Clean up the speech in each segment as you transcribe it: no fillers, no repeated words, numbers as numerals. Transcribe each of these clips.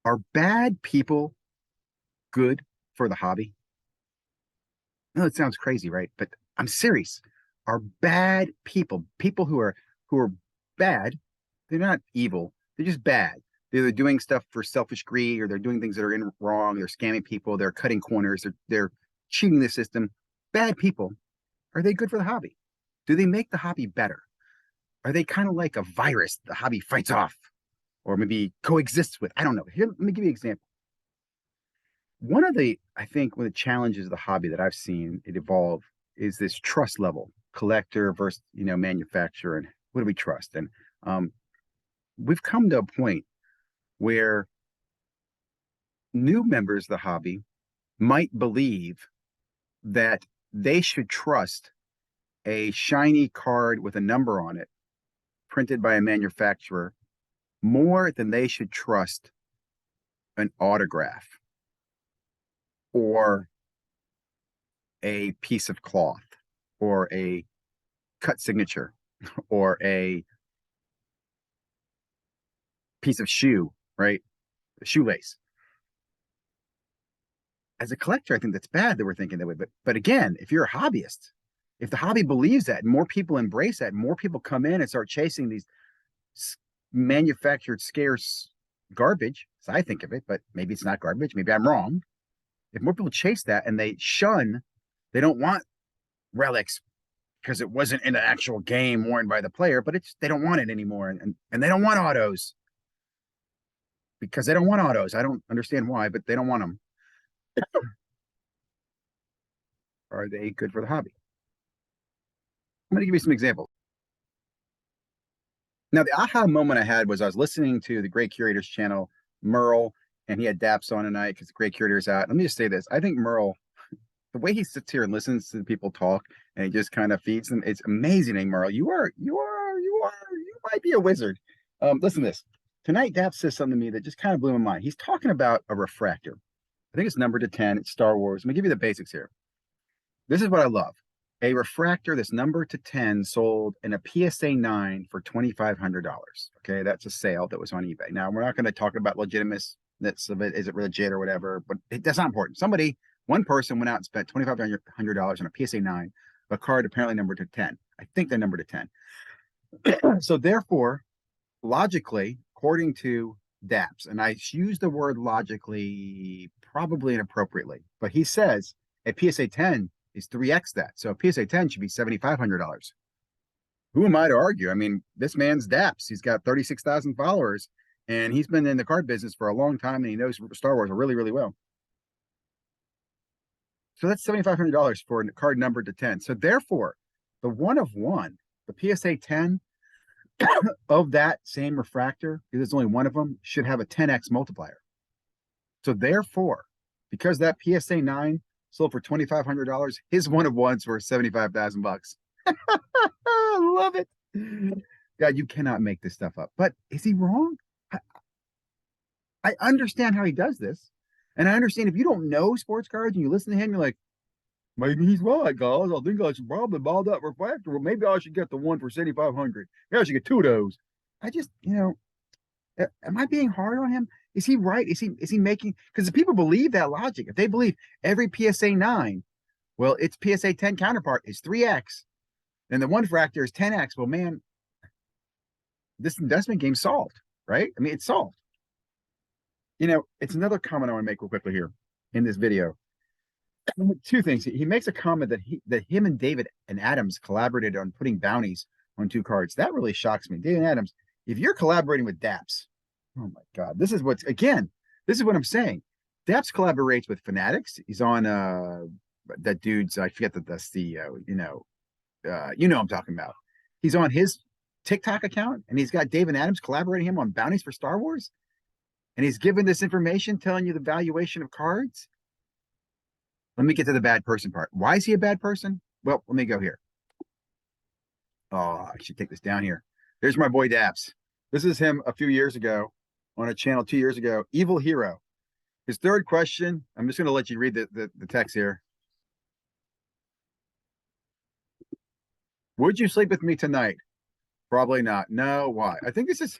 Are bad people good for the hobby? No, it sounds crazy, right? But I'm serious. Are bad people, people who are bad, they're not evil, they're just bad. They're doing stuff for selfish greed, or they're doing things that are in wrong, they're scamming people, they're cutting corners, they're cheating the system. Bad people, are they good for the hobby? Do they make the hobby better? Are they kind of like a virus the hobby fights off or maybe coexists with? I don't know. Here, let me give you an example. One of the, I think, one of the challenges of the hobby that I've seen it evolve is this trust level, collector versus, manufacturer, and what do we trust? And um, we've come to a point where new members of the hobby might believe that they should trust a shiny card with a number on it printed by a manufacturer more than they should trust an autograph or a piece of cloth or a cut signature or a piece of shoe, right? A shoelace. As a collector, I think that's bad that we're thinking that way. But again, if you're a hobbyist, if the hobby believes that, and more people embrace that, and more people come in and start chasing these manufactured scarce garbage, as I think of it, but maybe it's not garbage, maybe I'm wrong. If more people chase that and they don't want relics because it wasn't in an actual game worn by the player, but they don't want it anymore, and they don't want autos because they don't want autos. I don't understand why, but they don't want them. Are they good for the hobby? I'm going to give you some examples. Now, the aha moment I had was I was listening to the Great Curators channel, Merle, and he had Dappz on tonight because the Great Curators out. Let me just say this: I think Merle, the way he sits here and listens to people talk, and he just kind of feeds them, it's amazing. Merle, you might be a wizard. Listen to this. Tonight, Dappz says something to me that just kind of blew my mind. He's talking about a refractor. I think it's numbered to 10. It's Star Wars. Let me give you the basics here. This is what I love. A refractor that's numbered to 10 sold in a PSA 9 for $2,500. Okay, that's a sale that was on eBay. Now, we're not going to talk about legitimacy of it. Is it legit or whatever? But that's not important. One person went out and spent $2,500 on a PSA 9, a card apparently numbered to 10. I think they're numbered to 10. So, therefore, logically, according to Dappz, and I use the word logically probably inappropriately, but he says a PSA 10 is 3x that. So a PSA 10 should be $7,500. Who am I to argue? I mean, this man's Dappz. He's got 36,000 followers, and he's been in the card business for a long time, and he knows Star Wars really, really well. So that's $7,500 for a card numbered to 10. So therefore, the one of one, the PSA 10 of that same refractor, because there's only one of them, should have a 10x multiplier. So therefore, because that PSA 9 sold for $2,500, his one of ones for 75,000 bucks. I love it. God, you cannot make this stuff up. But is he wrong? I understand how he does this. And I understand if you don't know sports cards and you listen to him, you're like, maybe he's right, guys. I think I should probably buy that refractor. Well, maybe I should get the one for 7,500. Maybe I should get two of those. I just, am I being hard on him? Is he right? Is he making, because if people believe that logic, if they believe every PSA 9, well, its PSA 10 counterpart is 3x, and the one refractor is 10x. Well, man, this investment game's solved, right? I mean, it's solved. It's another comment I want to make real quickly here in this video. Two things. He makes a comment that him and David and Adams collaborated on putting bounties on two cards. That really shocks me. David Adams, if you're collaborating with Dappz, oh my God, this is what I'm saying. Dappz collaborates with Fanatics. He's on that dude's, I forget the CEO, I'm talking about. He's on his TikTok account, and he's got David Adams collaborating him on bounties for Star Wars. And he's given this information telling you the valuation of cards. Let me get to the bad person part. Why is he a bad person? Well, let me go here. Oh, I should take this down here. There's my boy Dappz. This is him a few years ago on a channel 2 years ago. Evil Hero. His third question, I'm just going to let you read the text here. Would you sleep with me tonight? Probably not. No, why? I think this is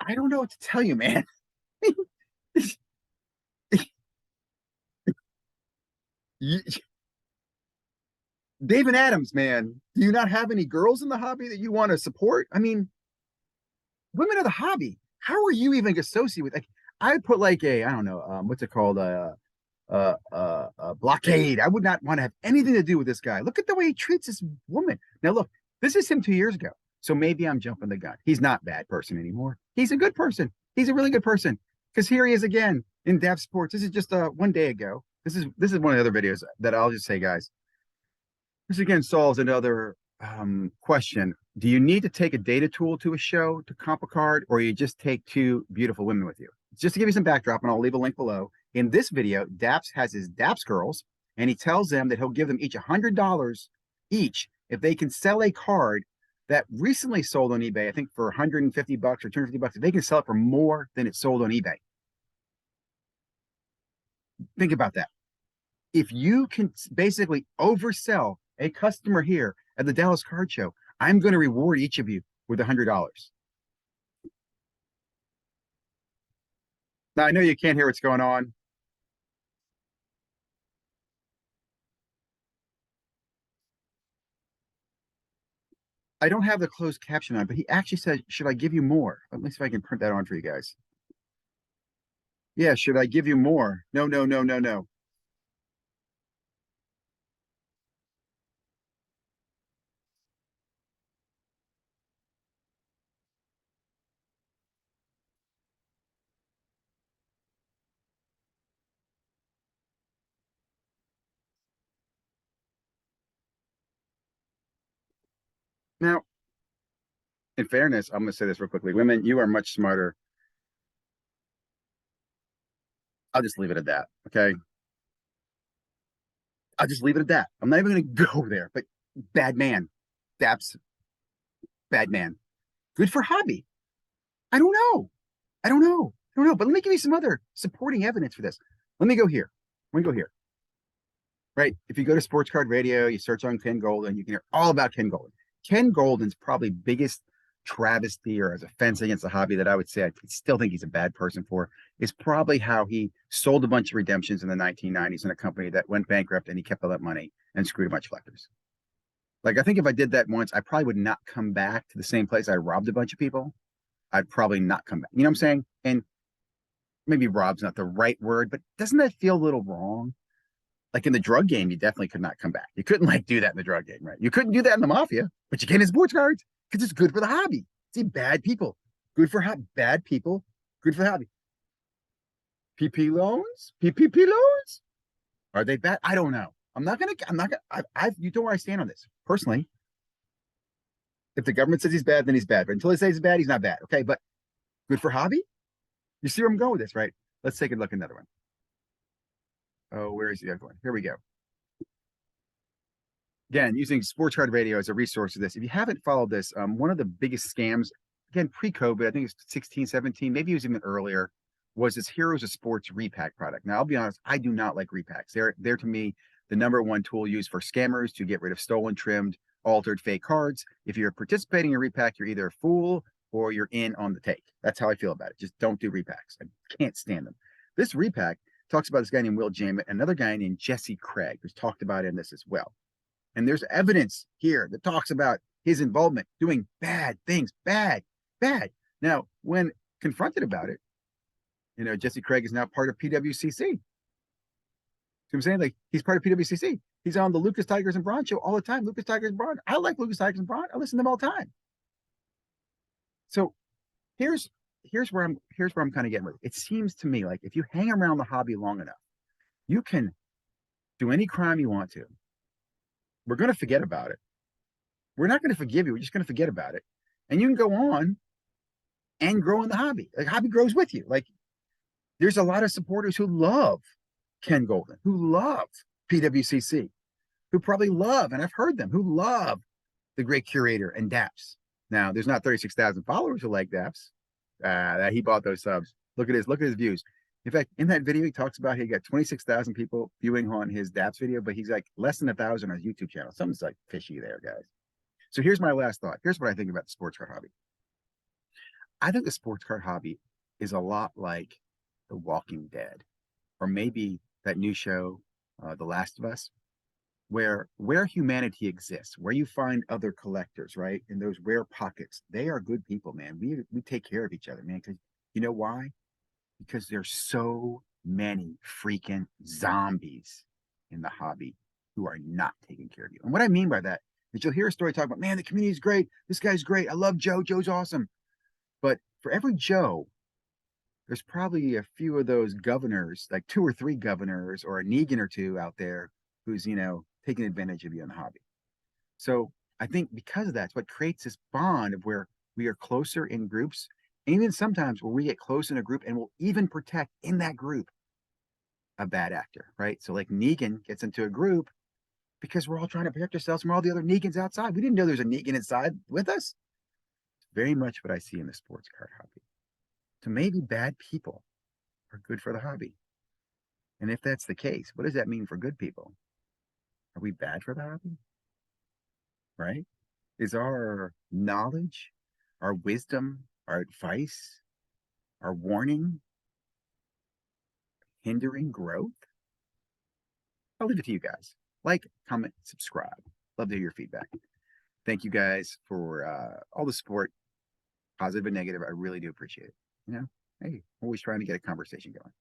I don't know what to tell you, man. You, David Adams, man, do you not have any girls in the hobby that you want to support? I mean, women are the hobby. How are you even associated with? Like, I put like a, I don't know, what's it called, blockade. I would not want to have anything to do with this guy. Look at the way he treats this woman. Now, look, this is him 2 years ago. So maybe I'm jumping the gun. He's not a bad person anymore. He's a good person. He's a really good person. Because here he is again in Dappz Sports. This is just 1 day ago. This is one of the other videos that I'll just say, guys. This again solves another question. Do you need to take a data tool to a show to comp a card, or you just take two beautiful women with you? Just to give you some backdrop, and I'll leave a link below. In this video, Dappz has his Dappz girls, and he tells them that he'll give them each $100 each if they can sell a card that recently sold on eBay, I think for 150 bucks or 250 bucks. If they can sell it for more than it sold on eBay. Think about that. If you can basically oversell a customer here at the Dallas Card Show, I'm going to reward each of you with $100. Now, I know you can't hear what's going on. I don't have the closed caption on, but he actually said, should I give you more? Let me see if I can print that on for you guys. Yeah, should I give you more? No, no, no, no, no. Now, in fairness, I'm going to say this real quickly. Women, you are much smarter. I'll just leave it at that. Okay. I'll just leave it at that. I'm not even going to go there, but bad man. Dappz, bad man. Good for hobby. I don't know. I don't know. I don't know. But let me give you some other supporting evidence for this. Let me go here. Let me go here. Right. If you go to Sports Card Radio, you search on Ken Golden, you can hear all about Ken Golden. Ken Golden's probably biggest travesty or as offense against the hobby that I would say I still think he's a bad person for is probably how he sold a bunch of redemptions in the 1990s in a company that went bankrupt, and he kept all that money and screwed a bunch of collectors. Like, I think if I did that once, I probably would not come back to the same place I robbed a bunch of people. I'd probably not come back. You know what I'm saying? And maybe rob's not the right word, but doesn't that feel a little wrong? Like in the drug game, you definitely could not come back. You couldn't like do that in the drug game, right? You couldn't do that in the mafia, but you can in sports cards because it's good for the hobby. See, bad people, good for bad people, good for the hobby. PP loans, PPP loans, are they bad? I don't know. I'm not gonna. You know where I stand on this personally. If the government says he's bad, then he's bad. But until they say he's bad, he's not bad. Okay, but good for hobby. You see where I'm going with this, right? Let's take a look at another one. Oh, where is the other one? Here we go. Again, using Sports Card Radio as a resource for this. If you haven't followed this, one of the biggest scams, again, pre-COVID, I think it's 16, 17, maybe it was even earlier, was this Heroes of Sports repack product. Now, I'll be honest, I do not like repacks. They're to me the number one tool used for scammers to get rid of stolen, trimmed, altered fake cards. If you're participating in a repack, you're either a fool or you're in on the take. That's how I feel about it. Just don't do repacks. I can't stand them. This repack talks about this guy named Will Jamet, another guy named Jesse Craig, who's talked about in this as well. And there's evidence here that talks about his involvement doing bad things, bad. Now, when confronted about it, Jesse Craig is now part of PWCC. See what I'm saying? Like, he's part of PWCC. He's on the Lucas Tigers and Braun show all the time. Lucas Tigers and Braun. I like Lucas Tigers and Braun. I listen to them all the time. So here's where I'm kind of getting with it. It seems to me like if you hang around the hobby long enough, you can do any crime you want to. We're going to forget about it. We're not going to forgive you. We're just going to forget about it. And you can go on and grow in the hobby. Like, hobby grows with you. Like, there's a lot of supporters who love Ken Golden, who love PWCC, who probably love, and I've heard them, who love the great curator and Dappz. Now, there's not 36,000 followers who like Dappz. He bought those subs. Look at his views. In fact, in that video, he talks about he got 26,000 people viewing on his Dappz video, but he's like less than 1,000 on his YouTube channel. Something's like fishy there, guys. So here's my last thought. Here's what I think about the sports card hobby. I think the sports card hobby is a lot like The Walking Dead, or maybe that new show, The Last of Us, where humanity exists, where you find other collectors, right? In those rare pockets, they are good people, man. We take care of each other, man. Because you know why? Because there's so many freaking zombies in the hobby who are not taking care of you. And what I mean by that is you'll hear a story talk about, man, the community is great. This guy's great. I love Joe. Joe's awesome. But for every Joe, there's probably a few of those governors, like two or three governors or a Negan or two out there who's, taking advantage of you in the hobby. So I think because of that, it's what creates this bond of where we are closer in groups. And even sometimes where we get close in a group and we'll even protect in that group a bad actor, right? So like Negan gets into a group because we're all trying to protect ourselves from all the other Negans outside. We didn't know there's a Negan inside with us. It's very much what I see in the sports card hobby. So maybe bad people are good for the hobby. And if that's the case, what does that mean for good people? Are we bad for the hobby? Right? Is our knowledge, our wisdom, our advice, our warning hindering growth? I'll leave it to you guys. Like, comment, subscribe. Love to hear your feedback. Thank you guys for all the support, positive and negative. I really do appreciate it. Hey, always trying to get a conversation going.